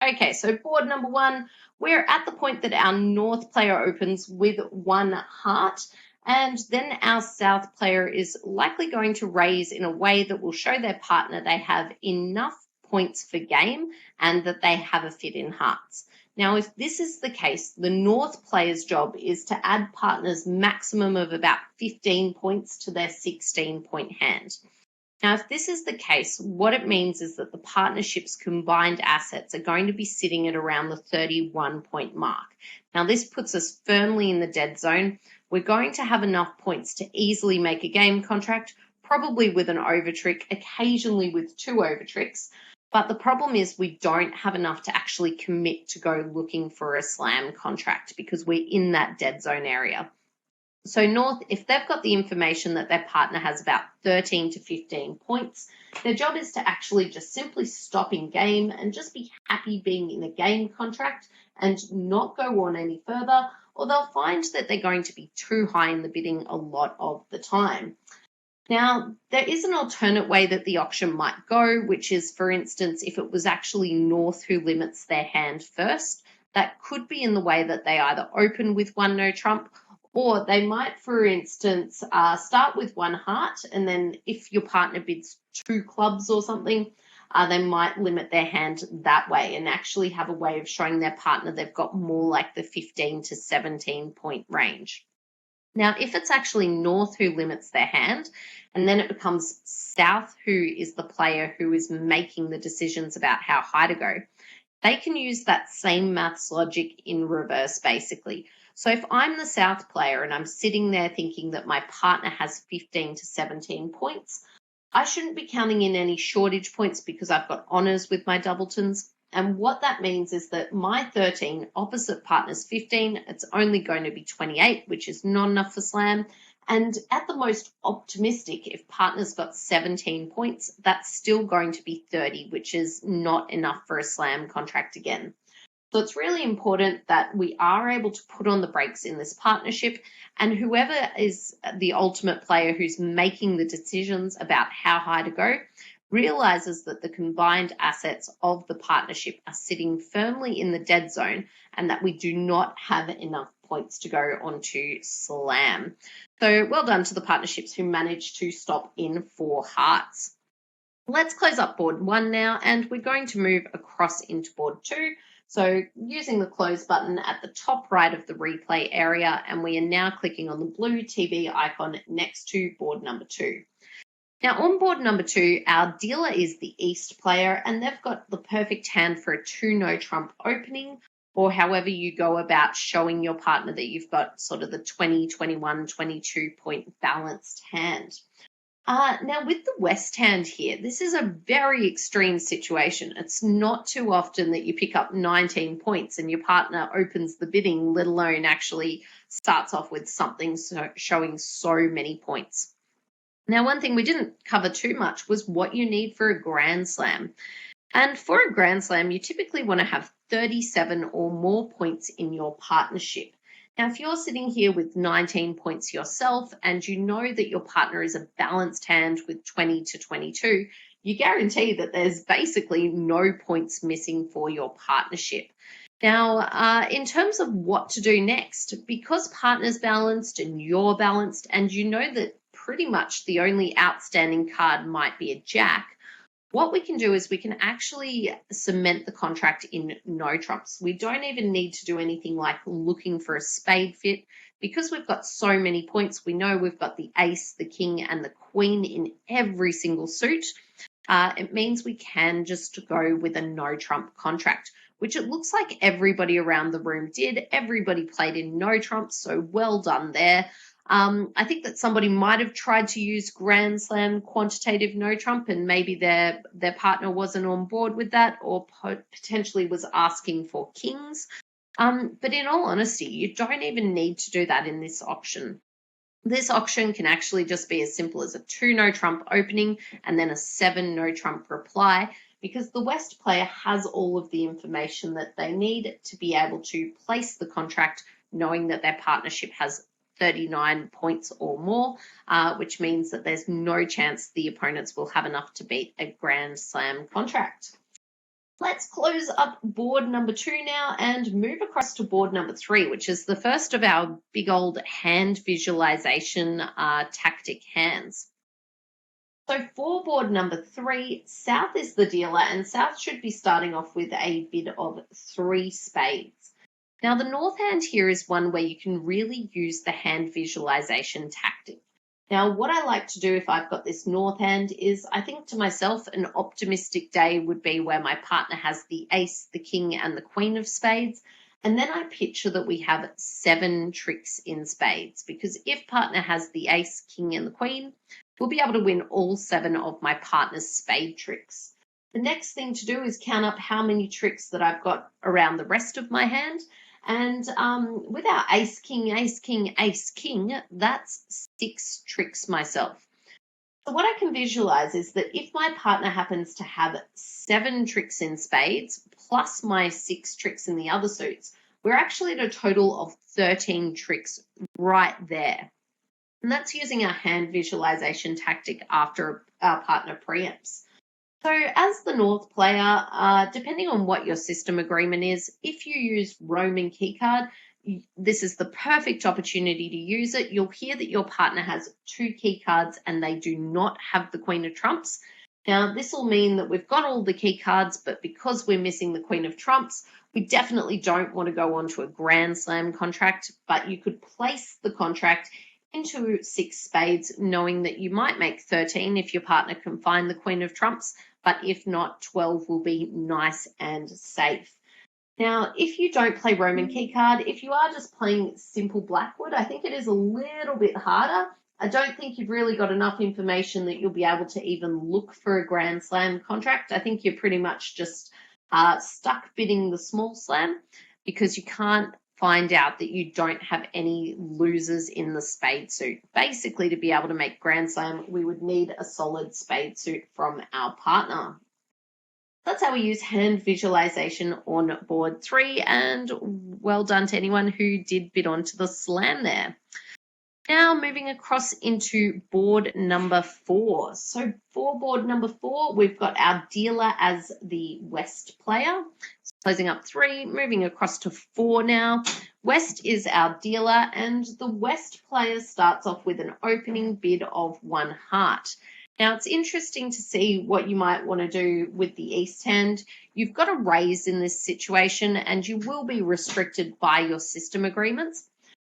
Okay, so board number one, we're at the point that our north player opens with one heart, and then our south player is likely going to raise in a way that will show their partner they have enough points for game and that they have a fit in hearts. Now, if this is the case, the north player's job is to add partners maximum of about 15 points to their 16-point hand. Now, if this is the case, what it means is that the partnership's combined assets are going to be sitting at around the 31-point mark. Now, this puts us firmly in the dead zone. We're going to have enough points to easily make a game contract, probably with an overtrick, occasionally with two overtricks. But the problem is we don't have enough to actually commit to go looking for a slam contract because we're in that dead zone area. So North, if they've got the information that their partner has about 13 to 15 points, their job is to actually just simply stop in game and just be happy being in a game contract and not go on any further, or they'll find that they're going to be too high in the bidding a lot of the time. Now, there is an alternate way that the auction might go, which is, for instance, if it was actually North who limits their hand first, that could be in the way that they either open with one no trump, or they might, for instance, start with one heart, and then if your partner bids two clubs or something, they might limit their hand that way and actually have a way of showing their partner they've got more like the 15 to 17-point range. Now, if it's actually North who limits their hand, and then it becomes South who is the player who is making the decisions about how high to go, they can use that same maths logic in reverse, basically. So if I'm the South player and I'm sitting there thinking that my partner has 15 to 17 points, I shouldn't be counting in any shortage points because I've got honours with my doubletons. And what that means is that my 13 opposite partner's 15, it's only going to be 28, which is not enough for slam. And at the most optimistic, if partner's got 17 points, that's still going to be 30, which is not enough for a slam contract again. So it's really important that we are able to put on the brakes in this partnership, and whoever is the ultimate player who's making the decisions about how high to go realizes that the combined assets of the partnership are sitting firmly in the dead zone and that we do not have enough points to go onto slam. So well done to the partnerships who managed to stop in 4 hearts. Let's close up board 1 now, and we're going to move across into board 2. So using the close button at the top right of the replay area, and we are now clicking on the blue TV icon next to board number 2. Now on board number 2, our dealer is the East player, and they've got the perfect hand for a 2 no trump opening, or however you go about showing your partner that you've got sort of the 20, 21, 22 point balanced hand. Now, with the West hand here, this is a very extreme situation. It's not too often that you pick up 19 points and your partner opens the bidding, let alone actually starts off with something showing so many points. Now, one thing we didn't cover too much was what you need for a Grand Slam. And for a Grand Slam, you typically want to have 37 or more points in your partnership. Now, if you're sitting here with 19 points yourself and you know that your partner is a balanced hand with 20 to 22, you guarantee that there's basically no points missing for your partnership. Now, in terms of what to do next, because partner's balanced and you're balanced, and you know that pretty much the only outstanding card might be a jack, what we can do is we can actually cement the contract in no trumps. We don't even need to do anything like looking for a spade fit. Because we've got so many points, we know we've got the ace, the king, and the queen in every single suit. It means we can just go with a no trump contract, which it looks like everybody around the room did. Everybody played in no trumps, so well done there. I think that somebody might have tried to use Grand Slam quantitative no trump, and maybe their partner wasn't on board with that, or potentially was asking for kings. But in all honesty, you don't even need to do that in this auction. This auction can actually just be as simple as a 2 no trump opening and then a 7 no trump reply, because the West player has all of the information that they need to be able to place the contract, knowing that their partnership has 39 points or more, which means that there's no chance the opponents will have enough to beat a Grand Slam contract. Let's close up board number 2 now and move across to board number 3, which is the first of our big old hand visualization tactic hands. So for board number 3, South is the dealer, and South should be starting off with a bid of 3 spades. Now, the North hand here is one where you can really use the hand visualization tactic. Now, what I like to do if I've got this North hand is I think to myself an optimistic day would be where my partner has the ace, the king, and the queen of spades. And then I picture that we have 7 tricks in spades, because if partner has the ace, king, and the queen, we'll be able to win all 7 of my partner's spade tricks. The next thing to do is count up how many tricks that I've got around the rest of my hand. And with our ace, king, ace, king, ace, king, that's 6 tricks myself. So what I can visualize is that if my partner happens to have 7 tricks in spades, plus my 6 tricks in the other suits, we're actually at a total of 13 tricks right there. And that's using our hand visualization tactic after our partner preempts. So as the North player, depending on what your system agreement is, if you use roaming keycard, this is the perfect opportunity to use it. You'll hear that your partner has 2 keycards and they do not have the Queen of Trumps. Now, this will mean that we've got all the keycards, but because we're missing the Queen of Trumps, we definitely don't want to go on to a Grand Slam contract, but you could place the contract into 6 spades, knowing that you might make 13 if your partner can find the Queen of Trumps, but if not, 12 will be nice and safe. Now, if you don't play Roman keycard, if you are just playing simple Blackwood, I think it is a little bit harder. I don't think you've really got enough information that you'll be able to even look for a Grand Slam contract. I think you're pretty much just stuck bidding the small slam, because you can't find out that you don't have any losers in the spade suit. Basically, to be able to make Grand Slam, we would need a solid spade suit from our partner. That's how we use hand visualization on board 3, and well done to anyone who did bid onto the slam there. Now moving across into board number 4. So for board number 4, we've got our dealer as the West player. So closing up 3, moving across to 4 now. West is our dealer, and the West player starts off with an opening bid of 1 heart. Now, it's interesting to see what you might want to do with the East hand. You've got a raise in this situation, and you will be restricted by your system agreements.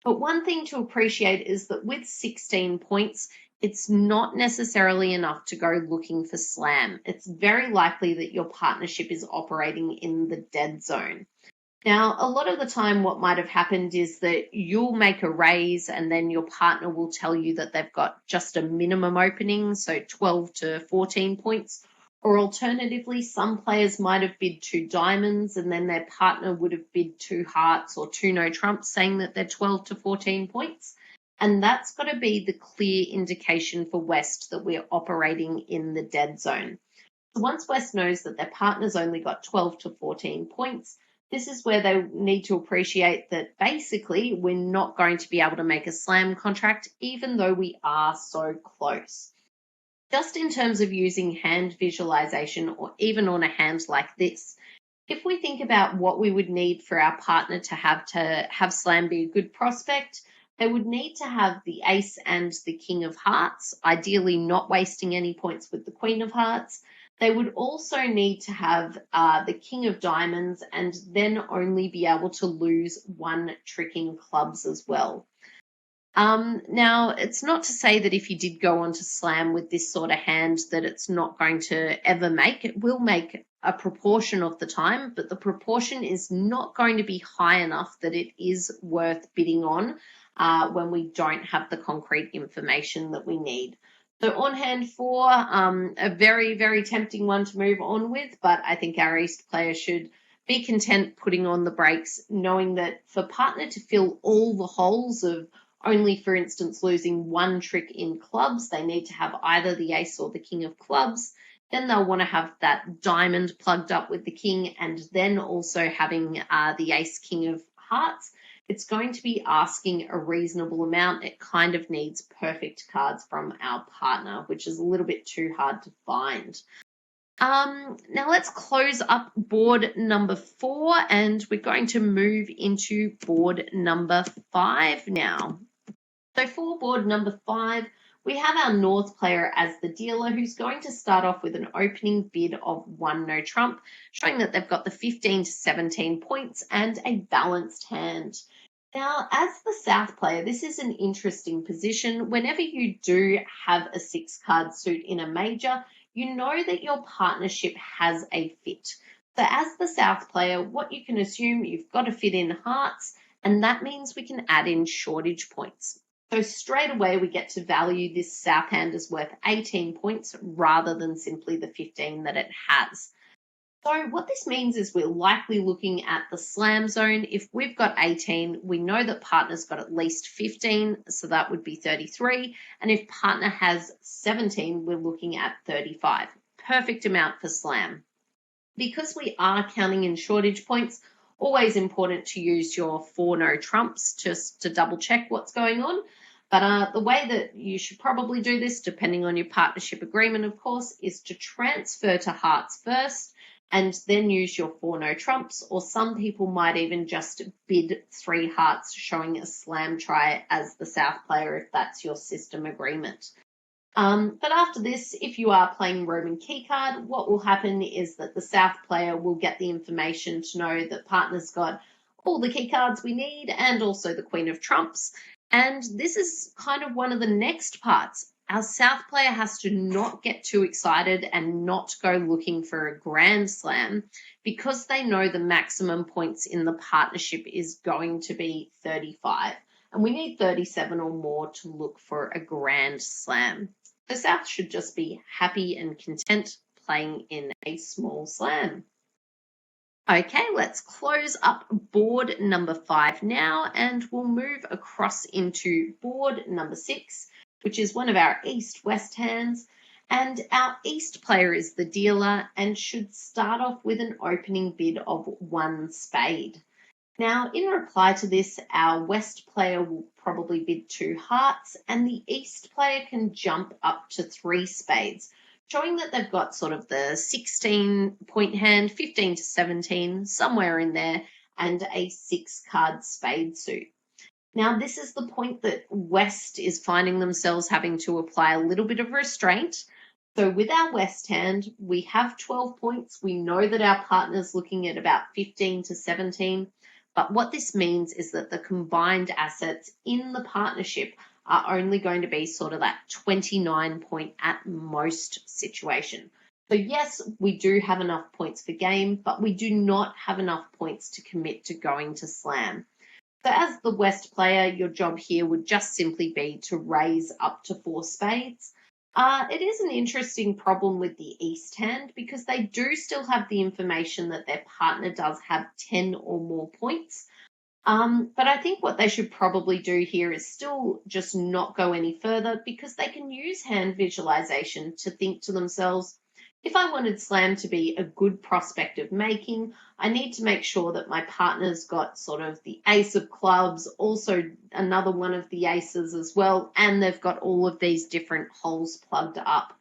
But one thing to appreciate is that with 16 points, it's not necessarily enough to go looking for slam. It's very likely that your partnership is operating in the dead zone. Now, a lot of the time, what might have happened is that you'll make a raise and then your partner will tell you that they've got just a minimum opening, so 12 to 14 points. Or alternatively, some players might have bid 2 diamonds and then their partner would have bid 2 hearts or 2 no trumps, saying that they're 12 to 14 points. And that's got to be the clear indication for West that we're operating in the dead zone. So once West knows that their partner's only got 12 to 14 points, this is where they need to appreciate that basically we're not going to be able to make a slam contract, even though we are so close. Just in terms of using hand visualization, or even on a hand like this, if we think about what we would need for our partner to have slam be a good prospect, they would need to have the ace and the king of hearts, ideally not wasting any points with the queen of hearts. They would also need to have the king of diamonds, and then only be able to lose 1 trick in clubs as well. Now, it's not to say that if you did go on to slam with this sort of hand that it's not going to ever make. It will make a proportion of the time, but the proportion is not going to be high enough that it is worth bidding on when we don't have the concrete information that we need. So on hand 4, a very, very tempting one to move on with, but I think our East player should be content putting on the brakes, knowing that for partner to fill all the holes of only, for instance, losing 1 trick in clubs, they need to have either the ace or the king of clubs. Then they'll want to have that diamond plugged up with the king, and then also having the ace, king of hearts. It's going to be asking a reasonable amount. It kind of needs perfect cards from our partner, which is a little bit too hard to find. Now let's close up board number 4 and we're going to move into board number 5 now. So for board number 5, we have our North player as the dealer who's going to start off with an opening bid of 1 no trump, showing that they've got the 15 to 17 points and a balanced hand. Now, as the South player, this is an interesting position. Whenever you do have a 6-card suit in a major, you know that your partnership has a fit. So as the South player, what you can assume, you've got to fit in hearts, and that means we can add in shortage points. So straight away, we get to value this South hand as worth 18 points rather than simply the 15 that it has. So what this means is we're likely looking at the slam zone. If we've got 18, we know that partner's got at least 15, so that would be 33. And if partner has 17, we're looking at 35. Perfect amount for slam. Because we are counting in shortage points, always important to use your 4 no trumps just to double check what's going on. But the way that you should probably do this, depending on your partnership agreement, of course, is to transfer to hearts first and then use your 4 no trumps, or some people might even just bid 3 hearts, showing a slam try as the South player if that's your system agreement. But after this, if you are playing Roman keycard, what will happen is that the South player will get the information to know that partner's got all the keycards we need and also the Queen of Trumps. And this is kind of one of the next parts. Our South player has to not get too excited and not go looking for a grand slam because they know the maximum points in the partnership is going to be 35. And we need 37 or more to look for a grand slam. The South should just be happy and content playing in a small slam. Okay, let's close up board number 5 now, and we'll move across into board number 6, which is one of our East-West hands. And our East player is the dealer and should start off with an opening bid of 1 spade. Now, in reply to this, our West player will probably bid 2 hearts, and the East player can jump up to 3 spades, showing that they've got sort of the 16-point hand, 15 to 17, somewhere in there, and a 6-card spade suit. Now, this is the point that West is finding themselves having to apply a little bit of restraint. So with our West hand, we have 12 points. We know that our partner's looking at about 15 to 17. But what this means is that the combined assets in the partnership are only going to be sort of that 29 point at most situation. So yes, we do have enough points for game, but we do not have enough points to commit to going to slam. So as the West player, your job here would just simply be to raise up to 4 spades. It is an interesting problem with the East hand because they do still have the information that their partner does have 10 or more points. But I think what they should probably do here is still just not go any further because they can use hand visualization to think to themselves, if I wanted slam to be a good prospect of making, I need to make sure that my partner's got sort of the ace of clubs, also another one of the aces as well, and they've got all of these different holes plugged up.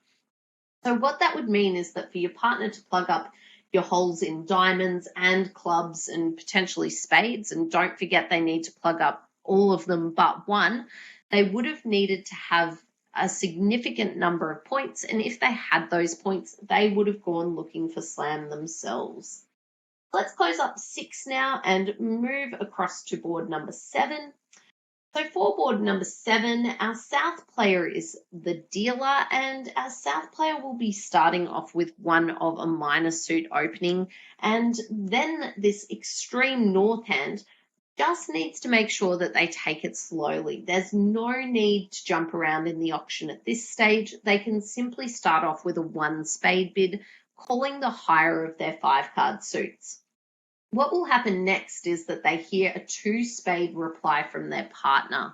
So what that would mean is that for your partner to plug up your holes in diamonds and clubs and potentially spades, and don't forget they need to plug up all of them but one, they would have needed to have a significant number of points, and if they had those points, they would have gone looking for slam themselves. Let's close up 6 now and move across to board number 7. So for board number 7, our South player is the dealer, and our South player will be starting off with one of a minor suit opening, and then this extreme North hand just needs to make sure that they take it slowly. There's no need to jump around in the auction at this stage. They can simply start off with a 1 spade bid, calling the higher of their 5-card suits. What will happen next is that they hear a 2 spade reply from their partner.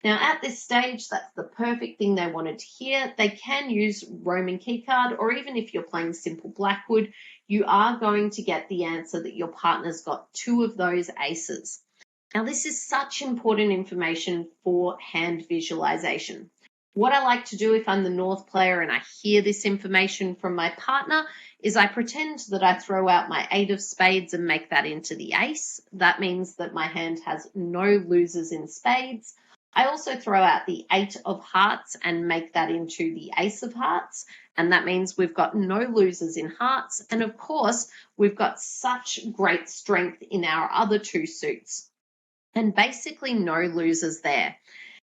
Now, at this stage, that's the perfect thing they wanted to hear. They can use Roman keycard, or even if you're playing simple Blackwood, you are going to get the answer that your partner's got 2 of those aces. Now, this is such important information for hand visualization. What I like to do if I'm the North player and I hear this information from my partner is I pretend that I throw out my 8 of spades and make that into the ace. That means that my hand has no losers in spades. I also throw out the 8 of hearts and make that into the ace of hearts. And that means we've got no losers in hearts. And of course, we've got such great strength in our other two suits and basically no losers there.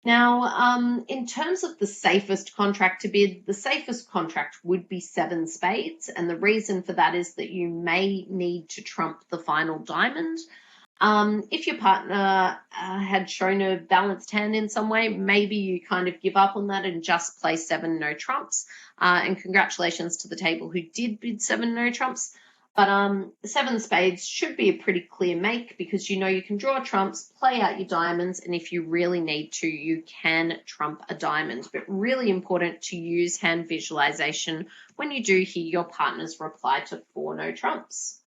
Now, in terms of the safest contract to bid, the safest contract would be 7 spades. And the reason for that is that you may need to trump the final diamond. If your partner had shown a balanced hand in some way, maybe you kind of give up on that and just play 7 no trumps. And congratulations to the table who did bid 7 no trumps. But 7 spades should be a pretty clear make because you know you can draw trumps, play out your diamonds, and if you really need to, you can trump a diamond. But really important to use hand visualization when you do hear your partner's reply to 4 no trumps.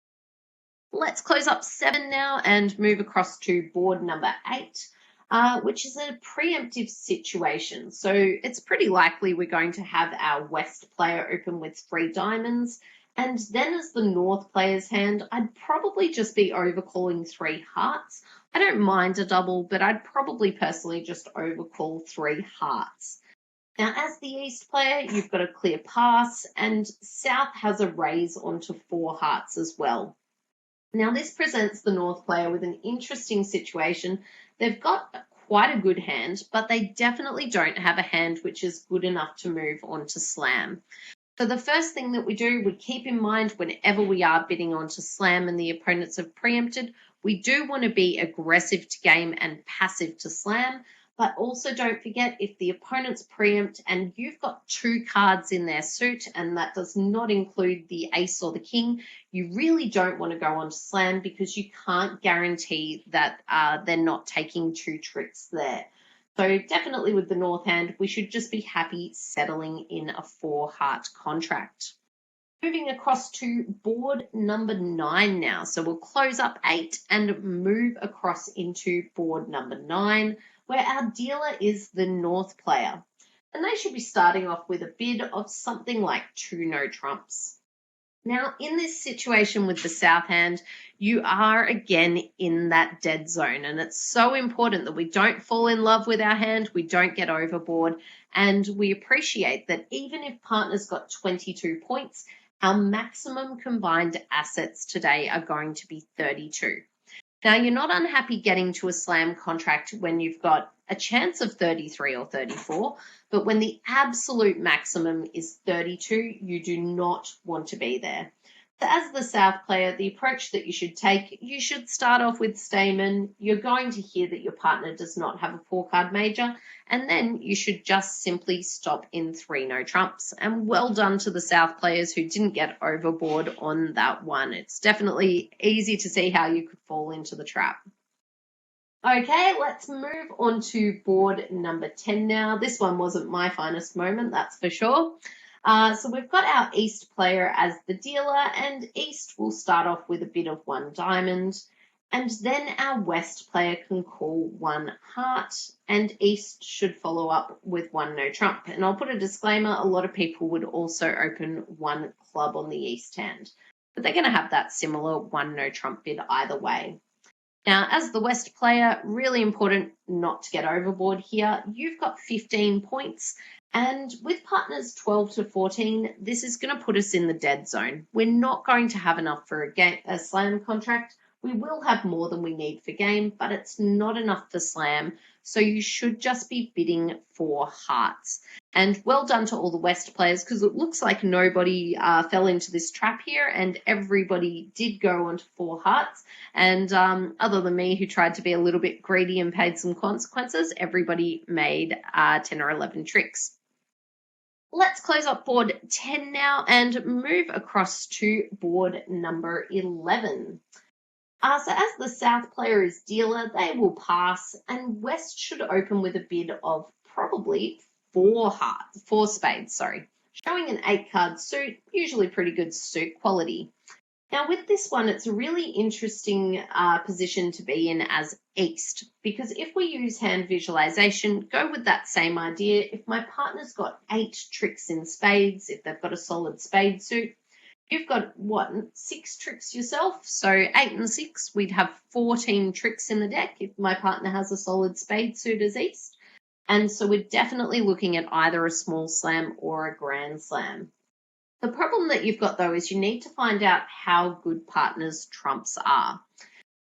Let's close up 7 now and move across to board number 8, which is a preemptive situation. So it's pretty likely we're going to have our West player open with 3 diamonds. And then as the North player's hand, I'd probably just be overcalling 3 hearts. I don't mind a double, but I'd probably personally just overcall 3 hearts. Now, as the East player, you've got a clear pass, and South has a raise onto 4 hearts as well. Now, this presents the North player with an interesting situation. They've got quite a good hand, but they definitely don't have a hand which is good enough to move on to slam. So the first thing that we do, we keep in mind whenever we are bidding on to slam and the opponents have preempted, we do want to be aggressive to game and passive to slam. But also don't forget if the opponents preempt and you've got 2 cards in their suit, and that does not include the ace or the king, you really don't want to go on to slam because you can't guarantee that they're not taking 2 tricks there. So definitely with the North hand, we should just be happy settling in a 4 heart contract. Moving across to board number 9 now. So we'll close up 8 and move across into board number 9, where our dealer is the North player. And they should be starting off with a bid of something like 2 no trumps. Now, in this situation with the South hand, you are again in that dead zone. And it's so important that we don't fall in love with our hand, we don't get overboard, and we appreciate that even if partner's got 22 points, our maximum combined assets today are going to be 32. Now, you're not unhappy getting to a slam contract when you've got a chance of 33 or 34, but when the absolute maximum is 32, you do not want to be there. So as the South player, the approach that you should take, you should start off with Stayman. You're going to hear that your partner does not have a 4-card major, and then you should just simply stop in 3 no trumps. And well done to the South players who didn't get overboard on that one. It's definitely easy to see how you could fall into the trap. Okay, let's move on to board number 10 now. This one wasn't my finest moment, that's for sure. So we've got our East player as the dealer, and East will start off with a bid of 1 diamond, and then our West player can call 1 heart, and East should follow up with 1 no trump. And I'll put a disclaimer, a lot of people would also open 1 club on the East hand, but they're going to have that similar 1 no trump bid either way. Now, as the West player, really important not to get overboard here. You've got 15 points, and with partners 12 to 14, this is going to put us in the dead zone. We're not going to have enough for a slam contract. We will have more than we need for game, but it's not enough for slam, so you should just be bidding for hearts. And well done to all the West players, because it looks like nobody fell into this trap here, and everybody did go onto 4 hearts. And other than me, who tried to be a little bit greedy and paid some consequences, everybody made 10 or 11 tricks. Let's close up board 10 now and move across to board number 11. So as the South player is dealer, they will pass, and West should open with a bid of probably 4 spades, showing an 8-card suit, usually pretty good suit quality. Now, with this one, it's a really interesting position to be in as East, because if we use hand visualization, go with that same idea. If my partner's got 8 tricks in spades, if they've got a solid spade suit, you've got what, 6 tricks yourself? So 8 and 6, we'd have 14 tricks in the deck if my partner has a solid spade suit as East. And so we're definitely looking at either a small slam or a grand slam. The problem that you've got though is you need to find out how good partners' trumps are.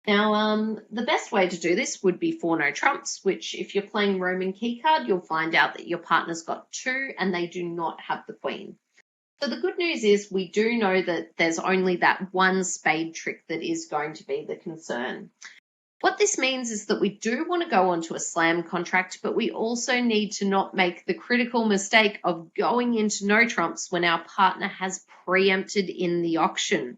Now, the best way to do this would be for no trumps, which if you're playing Roman keycard, you'll find out that your partner's got 2 and they do not have the queen. So the good news is we do know that there's only that one spade trick that is going to be the concern. What this means is that we do want to go onto a slam contract, but we also need to not make the critical mistake of going into no trumps when our partner has preempted in the auction.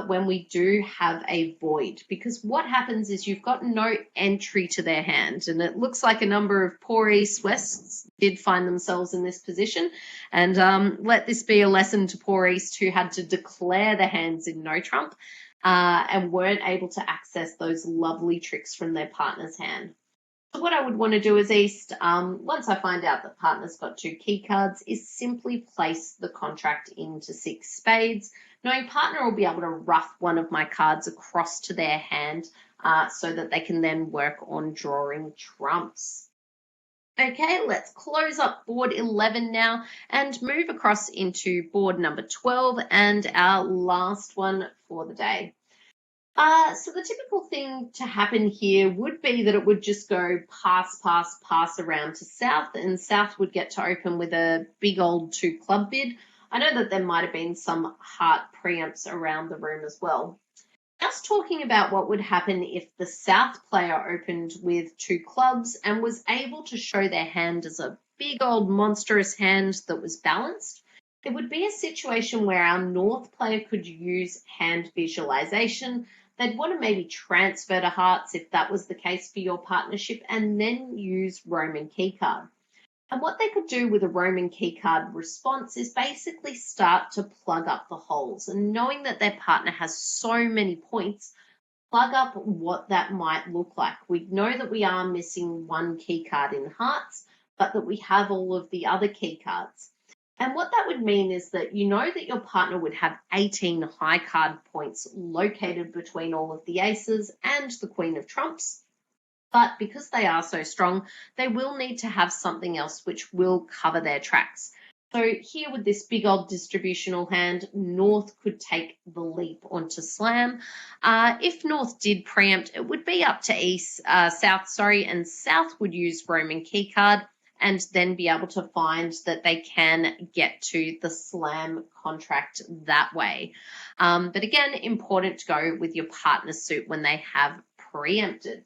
When we do have a void, because what happens is you've got no entry to their hand, and it looks like a number of poor East Wests did find themselves in this position. And let this be a lesson to poor East who had to declare the hands in no trump and weren't able to access those lovely tricks from their partner's hand. So what I would want to do as East, once I find out that partner's got 2 key cards, is simply place the contract into 6 spades, knowing partner will be able to rough one of my cards across to their hand so that they can then work on drawing trumps. Okay, let's close up board 11 now and move across into board number 12 and our last one for the day. So the typical thing to happen here would be that it would just go pass, pass, pass around to South, and South would get to open with a big old 2 club bid. I know that there might have been some heart preempts around the room as well. Just talking about what would happen if the South player opened with 2 clubs and was able to show their hand as a big old monstrous hand that was balanced. It would be a situation where our North player could use hand visualization. They'd want to maybe transfer to hearts if that was the case for your partnership, and then use Roman keycard. And what they could do with a Roman keycard response is basically start to plug up the holes. And knowing that their partner has so many points, plug up what that might look like. We know that we are missing 1 keycard in hearts, but that we have all of the other keycards. And what that would mean is that you know that your partner would have 18 high card points located between all of the aces and the Queen of Trumps. But because they are so strong, they will need to have something else which will cover their tracks. So here with this big old distributional hand, North could take the leap onto slam. If North did preempt, it would be up to South, and South would use Roman keycard and then be able to find that they can get to the slam contract that way. But again, important to go with your partner suit when they have preempted.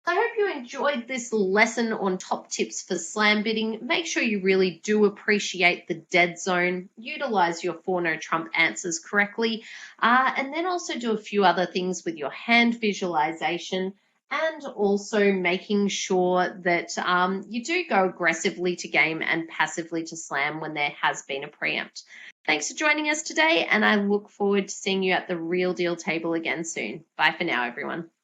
I hope you enjoyed this lesson on top tips for slam bidding. Make sure you really do appreciate the dead zone, utilize your 4 no trump answers correctly, and then also do a few other things with your hand visualization, and also making sure that you do go aggressively to game and passively to slam when there has been a preempt. Thanks for joining us today, and I look forward to seeing you at the real deal table again soon. Bye for now, everyone.